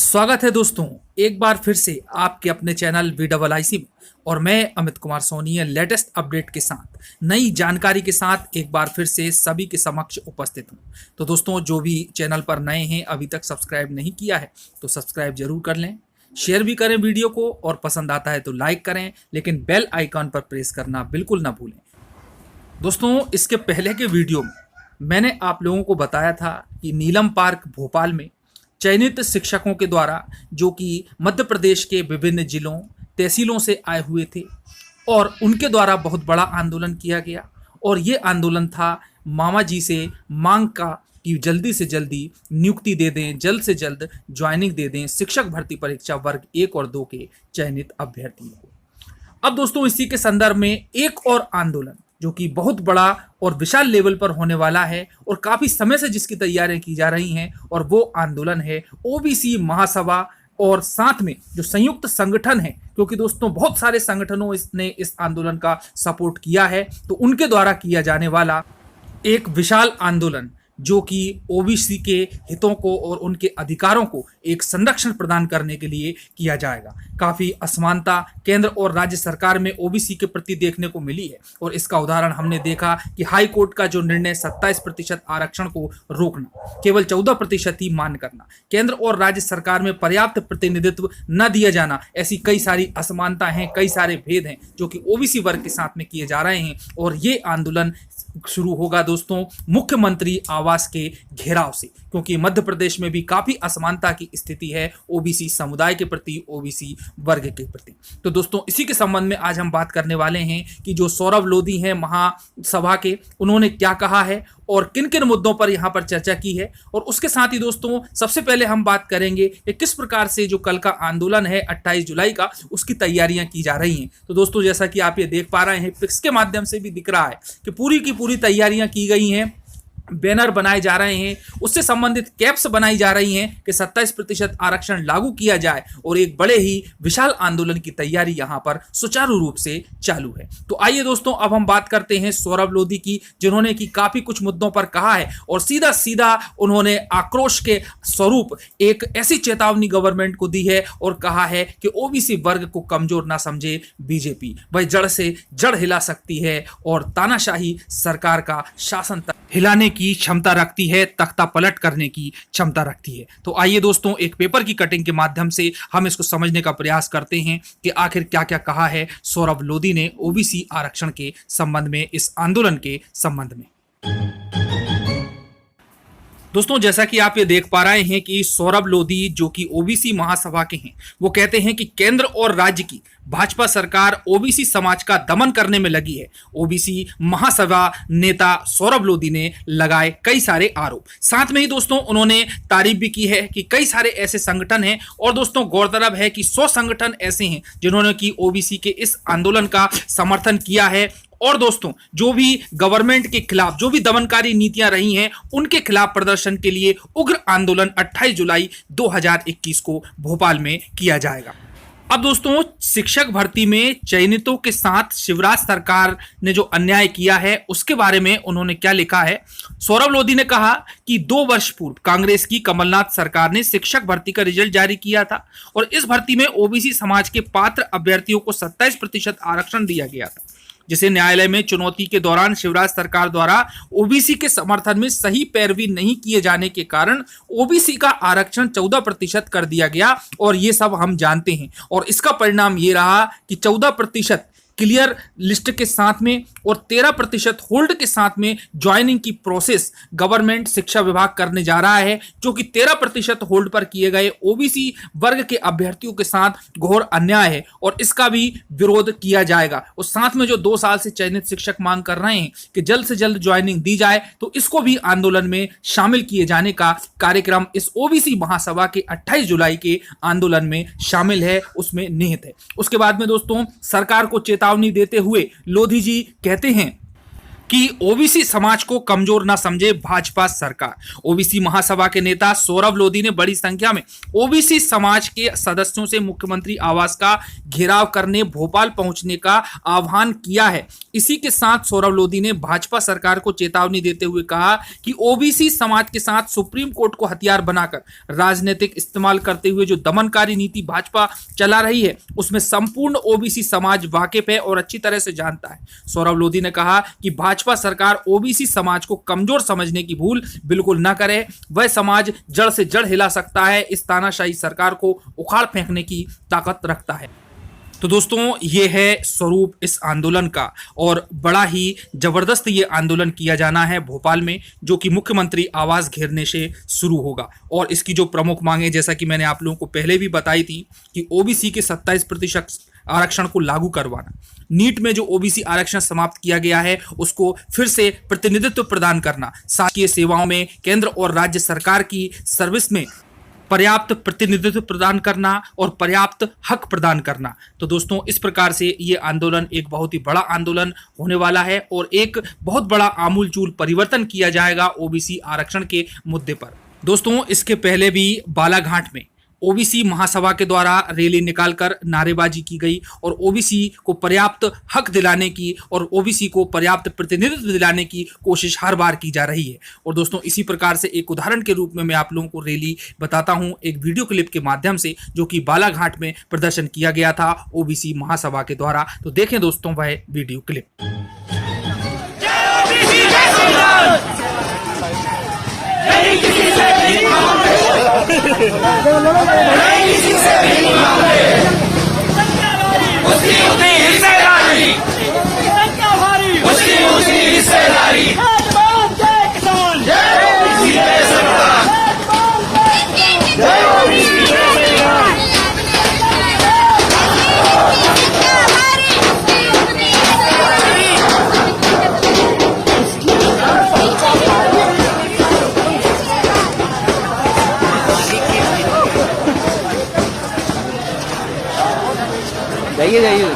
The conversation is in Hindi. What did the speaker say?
स्वागत है दोस्तों, एक बार फिर से आपके अपने चैनल VIIC में। और मैं अमित कुमार सोनी लेटेस्ट अपडेट के साथ नई जानकारी के साथ एक बार फिर से सभी के समक्ष उपस्थित हूं। तो दोस्तों, जो भी चैनल पर नए हैं, अभी तक सब्सक्राइब नहीं किया है तो सब्सक्राइब जरूर कर लें, शेयर भी करें वीडियो को, और पसंद आता है तो लाइक करें, लेकिन बेल आइकॉन पर प्रेस करना बिल्कुल ना भूलें। दोस्तों, इसके पहले के वीडियो में मैंने आप लोगों को बताया था कि नीलम पार्क भोपाल में चयनित शिक्षकों के द्वारा, जो कि मध्य प्रदेश के विभिन्न जिलों तहसीलों से आए हुए थे, और उनके द्वारा बहुत बड़ा आंदोलन किया गया। और ये आंदोलन था मामा जी से मांग का कि जल्दी से जल्दी नियुक्ति दे दें, जल्द से जल्द ज्वाइनिंग दे दें शिक्षक भर्ती परीक्षा वर्ग 1 और 2 के चयनित अभ्यर्थियों को। अब दोस्तों, इसी के संदर्भ में एक और आंदोलन जो कि बहुत बड़ा और विशाल लेवल पर होने वाला है और काफी समय से जिसकी तैयारियां की जा रही हैं, और वो आंदोलन है ओबीसी महासभा और साथ में जो संयुक्त संगठन है, क्योंकि दोस्तों बहुत सारे संगठनों ने इस आंदोलन का सपोर्ट किया है, तो उनके द्वारा किया जाने वाला एक विशाल आंदोलन जो कि ओबीसी के हितों को और उनके अधिकारों को एक संरक्षण प्रदान करने के लिए किया जाएगा। काफ़ी असमानता केंद्र और राज्य सरकार में ओबीसी के प्रति देखने को मिली है, और इसका उदाहरण हमने देखा कि हाई कोर्ट का जो निर्णय 27% आरक्षण को रोकना, केवल 14% ही मान्य करना, केंद्र और राज्य सरकार में पर्याप्त प्रतिनिधित्व न दिया जाना, ऐसी कई सारी असमानता हैं, कई सारे भेद हैं जो कि ओबीसी वर्ग के साथ में किए जा रहे हैं। और ये आंदोलन शुरू होगा दोस्तों मुख्यमंत्री आवास के घेराव से, क्योंकि मध्य प्रदेश में भी काफी असमानता की स्थिति है ओबीसी समुदाय के प्रति, ओबीसी वर्ग के प्रति। तो दोस्तों, इसी के संबंध में आज हम बात करने वाले हैं कि जो सौरभ लोधी हैं महासभा के, उन्होंने क्या कहा है और किन किन मुद्दों पर यहाँ पर चर्चा की है। और उसके साथ ही दोस्तों, सबसे पहले हम बात करेंगे कि किस प्रकार से जो कल का आंदोलन है 28 जुलाई का, उसकी तैयारियां की जा रही हैं। तो दोस्तों, जैसा कि आप ये देख पा रहे हैं, पिक्स के माध्यम से भी दिख रहा है कि पूरी की पूरी तैयारियां की गई हैं, बैनर बनाए जा रहे हैं, उससे संबंधित कैप्स बनाई जा रही हैं कि 27% आरक्षण लागू किया जाए, और एक बड़े ही विशाल आंदोलन की तैयारी यहां पर सुचारू रूप से चालू है। तो आइए दोस्तों, अब हम बात करते हैं सौरभ लोधी की, जिन्होंने कि काफी कुछ मुद्दों पर कहा है, और सीधा सीधा उन्होंने आक्रोश के स्वरूप एक ऐसी चेतावनी गवर्नमेंट को दी है और कहा है कि ओबीसी वर्ग को कमजोर ना समझे बीजेपी, वह जड़ से जड़ हिला सकती है और तानाशाही सरकार का शासन हिलाने की क्षमता रखती है, तख्ता पलट करने की क्षमता रखती है। तो आइए दोस्तों, एक पेपर की कटिंग के माध्यम से हम इसको समझने का प्रयास करते हैं कि आखिर क्या क्या कहा है सौरभ लोधी ने ओबीसी आरक्षण के संबंध में, इस आंदोलन के संबंध में। दोस्तों, जैसा कि आप ये देख पा रहे हैं कि सौरभ लोधी जो कि ओबीसी महासभा के हैं, वो कहते हैं कि केंद्र और राज्य की भाजपा सरकार ओबीसी समाज का दमन करने में लगी है। ओबीसी महासभा नेता सौरभ लोधी ने लगाए कई सारे आरोप। साथ में ही दोस्तों, उन्होंने तारीफ भी की है कि कई सारे ऐसे संगठन हैं, और दोस्तों गौरतलब है कि 100 संगठन ऐसे हैं जिन्होंने कि ओबीसी के इस आंदोलन का समर्थन किया है। और दोस्तों, जो भी गवर्नमेंट के खिलाफ जो भी दमनकारी नीतियां रही हैं, उनके खिलाफ प्रदर्शन के लिए उग्र आंदोलन 28 जुलाई 2021 को भोपाल में किया जाएगा। अब दोस्तों, शिक्षक भर्ती में चयनितों के साथ शिवराज सरकार ने जो अन्याय किया है, उसके बारे में उन्होंने क्या लिखा है। सौरभ लोधी ने कहा कि 2 वर्ष पूर्व कांग्रेस की कमलनाथ सरकार ने शिक्षक भर्ती का रिजल्ट जारी किया था, और इस भर्ती में ओबीसी समाज के पात्र अभ्यर्थियों को 27% आरक्षण दिया गया था, जिसे न्यायालय में चुनौती के दौरान शिवराज सरकार द्वारा ओबीसी के समर्थन में सही पैरवी नहीं किए जाने के कारण ओबीसी का आरक्षण 14% कर दिया गया, और ये सब हम जानते हैं। और इसका परिणाम ये रहा कि 14% क्लियर लिस्ट के साथ में और 13% होल्ड के साथ में ज्वाइनिंग की प्रोसेस गवर्नमेंट शिक्षा विभाग करने जा रहा है, जो कि 13% होल्ड पर किए गए ओबीसी वर्ग के अभ्यर्थियों के साथ घोर अन्याय है, और इसका भी विरोध किया जाएगा। और साथ में जो 2 साल से चयनित शिक्षक मांग कर रहे हैं कि जल्द से जल्द ज्वाइनिंग दी जाए, तो इसको भी आंदोलन में शामिल किए जाने का कार्यक्रम इस ओबीसी महासभा के 28 जुलाई के आंदोलन में शामिल है, उसमें निहित है। उसके बाद में दोस्तों, सरकार को चेतावनी देते हुए लोधी जी कहते हैं कि ओबीसी समाज को कमजोर ना समझे भाजपा सरकार। ओबीसी महासभा के नेता सौरभ लोधी ने बड़ी संख्या में ओबीसी समाज के सदस्यों से मुख्यमंत्री आवास का घेराव करने भोपाल पहुंचने का आह्वान किया है। इसी के साथ सौरभ लोधी ने भाजपा सरकार को चेतावनी देते हुए कहा कि ओबीसी समाज के साथ सुप्रीम कोर्ट को हथियार बनाकर राजनीतिक इस्तेमाल करते हुए जो दमनकारी नीति भाजपा चला रही है उसमें संपूर्ण ओबीसी समाज वाकिफ है और अच्छी तरह से जानता है। सौरभ लोधी ने कहा कि भाजपा सरकार ओबीसी समाज को कमजोर समझने की भूल बिल्कुल न करे। वह समाज जड़ से जड़ हिला सकता है, इस तानाशाही सरकार को उखाड़ फेंकने की ताकत रखता है। तो दोस्तों ये है स्वरूप इस आंदोलन का और बड़ा ही जबरदस्त ये आंदोलन किया जाना है भोपाल में, जो कि मुख्यमंत्री आवास घेरने से शुरू होगा। और इसकी जो प्रमुख मांगे, जैसा कि मैंने आप लोगों को पहले भी बताई थी कि ओबीसी के 27% आरक्षण को लागू करवाना, नीट में जो ओबीसी आरक्षण समाप्त किया गया है उसको फिर से प्रतिनिधित्व प्रदान करना, शासकीय सेवाओं में केंद्र और राज्य सरकार की सर्विस में पर्याप्त प्रतिनिधित्व प्रदान करना और पर्याप्त हक प्रदान करना। तो दोस्तों इस प्रकार से ये आंदोलन एक बहुत ही बड़ा आंदोलन होने वाला है और एक बहुत बड़ा आमूलचूल परिवर्तन किया जाएगा ओबीसी आरक्षण के मुद्दे पर। दोस्तों इसके पहले भी बालाघाट में ओबीसी महासभा के द्वारा रैली निकालकर नारेबाजी की गई और ओबीसी को पर्याप्त हक दिलाने की और ओबीसी को पर्याप्त प्रतिनिधित्व दिलाने की कोशिश हर बार की जा रही है। और दोस्तों इसी प्रकार से एक उदाहरण के रूप में मैं आप लोगों को रैली बताता हूं एक वीडियो क्लिप के माध्यम से, जो कि बालाघाट में प्रदर्शन किया गया था ओबीसी महासभा के द्वारा। तो देखें दोस्तों वह वीडियो क्लिप। जाइए जाइए।